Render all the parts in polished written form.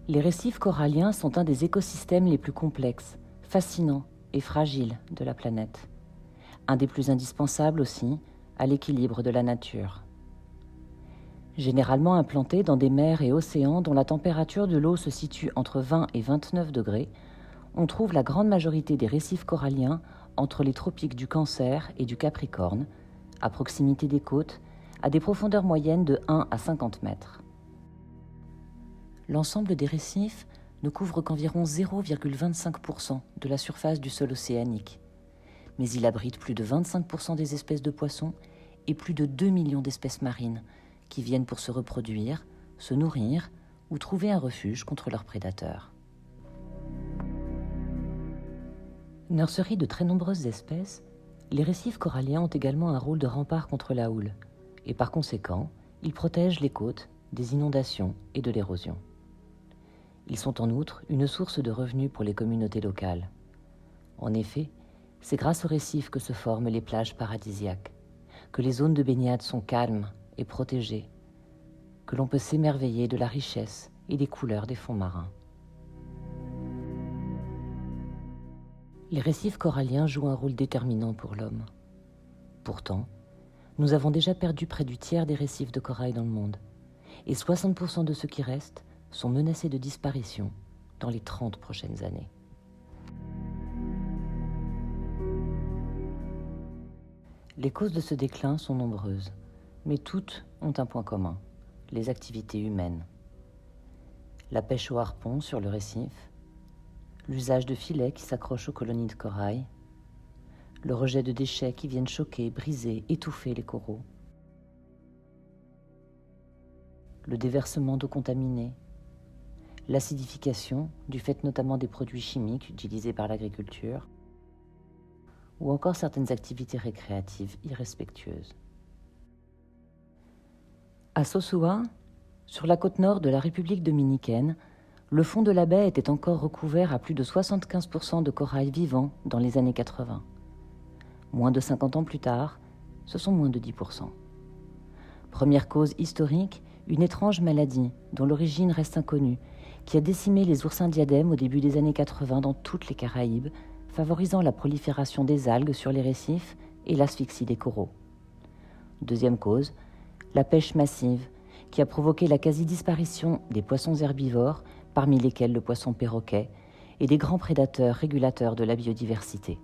Les récifs coralliens sont un des écosystèmes les plus complexes, fascinants et fragiles de la planète. Un des plus indispensables aussi à l'équilibre de la nature. Généralement implantés dans des mers et océans dont la température de l'eau se situe entre 20 et 29 degrés, on trouve la grande majorité des récifs coralliens entre les tropiques du Cancer et du Capricorne, à proximité des côtes, à des profondeurs moyennes de 1 à 50 mètres. L'ensemble des récifs ne couvre qu'environ 0,25% de la surface du sol océanique, mais il abrite plus de 25% des espèces de poissons et plus de 2 millions d'espèces marines qui viennent pour se reproduire, se nourrir ou trouver un refuge contre leurs prédateurs. Nurserie de très nombreuses espèces, les récifs coralliens ont également un rôle de rempart contre la houle, et par conséquent, ils protègent les côtes des inondations et de l'érosion. Ils sont en outre une source de revenus pour les communautés locales. En effet, c'est grâce aux récifs que se forment les plages paradisiaques, que les zones de baignade sont calmes et protégées, que l'on peut s'émerveiller de la richesse et des couleurs des fonds marins. Les récifs coralliens jouent un rôle déterminant pour l'homme. Pourtant, nous avons déjà perdu près du tiers des récifs de corail dans le monde, et 60% de ceux qui restent sont menacés de disparition dans les 30 prochaines années. Les causes de ce déclin sont nombreuses, mais toutes ont un point commun, les activités humaines. La pêche au harpon sur le récif, l'usage de filets qui s'accrochent aux colonies de corail, le rejet de déchets qui viennent choquer, briser, étouffer les coraux, le déversement d'eau contaminée, l'acidification, du fait notamment des produits chimiques utilisés par l'agriculture, ou encore certaines activités récréatives irrespectueuses. À Sosúa, sur la côte nord de la République dominicaine, le fond de la baie était encore recouvert à plus de 75% de corail vivant dans les années 80. Moins de 50 ans plus tard, ce sont moins de 10%. Première cause historique, une étrange maladie dont l'origine reste inconnue, qui a décimé les oursins diadèmes au début des années 80 dans toutes les Caraïbes, favorisant la prolifération des algues sur les récifs et l'asphyxie des coraux. Deuxième cause, la pêche massive, qui a provoqué la quasi-disparition des poissons herbivores, parmi lesquels le poisson perroquet, et des grands prédateurs régulateurs de la biodiversité.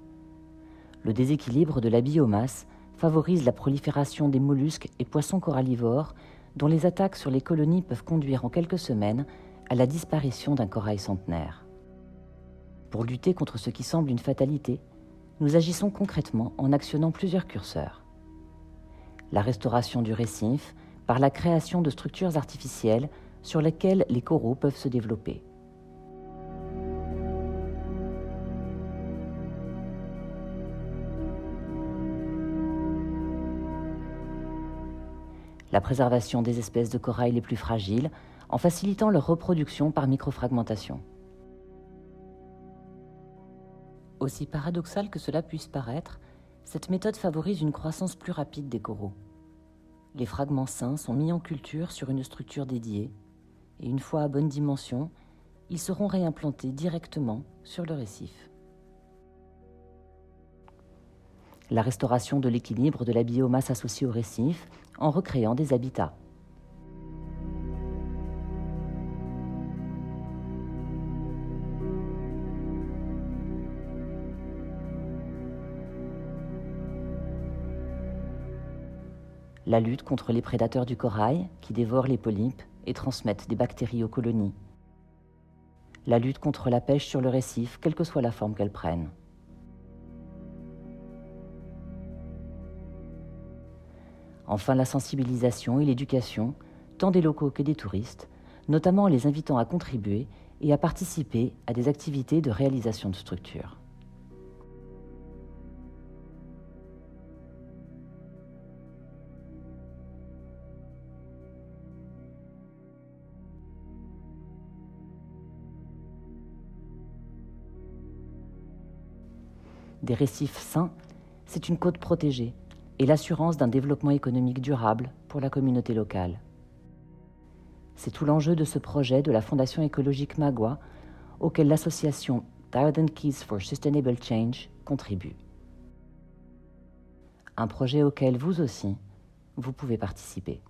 Le déséquilibre de la biomasse favorise la prolifération des mollusques et poissons corallivores, dont les attaques sur les colonies peuvent conduire en quelques semaines à la disparition d'un corail centenaire. Pour lutter contre ce qui semble une fatalité, nous agissons concrètement en actionnant plusieurs curseurs. La restauration du récif par la création de structures artificielles sur lesquelles les coraux peuvent se développer. La préservation des espèces de corail les plus fragiles en facilitant leur reproduction par microfragmentation. Aussi paradoxal que cela puisse paraître, cette méthode favorise une croissance plus rapide des coraux. Les fragments sains sont mis en culture sur une structure dédiée, et une fois à bonne dimension, ils seront réimplantés directement sur le récif. La restauration de l'équilibre de la biomasse associée au récif en recréant des habitats. La lutte contre les prédateurs du corail qui dévorent les polypes et transmettent des bactéries aux colonies. La lutte contre la pêche sur le récif, quelle que soit la forme qu'elle prenne. Enfin, la sensibilisation et l'éducation, tant des locaux que des touristes, notamment en les invitant à contribuer et à participer à des activités de réalisation de structures. Des récifs sains, c'est une côte protégée et l'assurance d'un développement économique durable pour la communauté locale. C'est tout l'enjeu de ce projet de la Fondation écologique Magua, auquel l'association Thousand Keys for Sustainable Change contribue. Un projet auquel vous aussi, vous pouvez participer.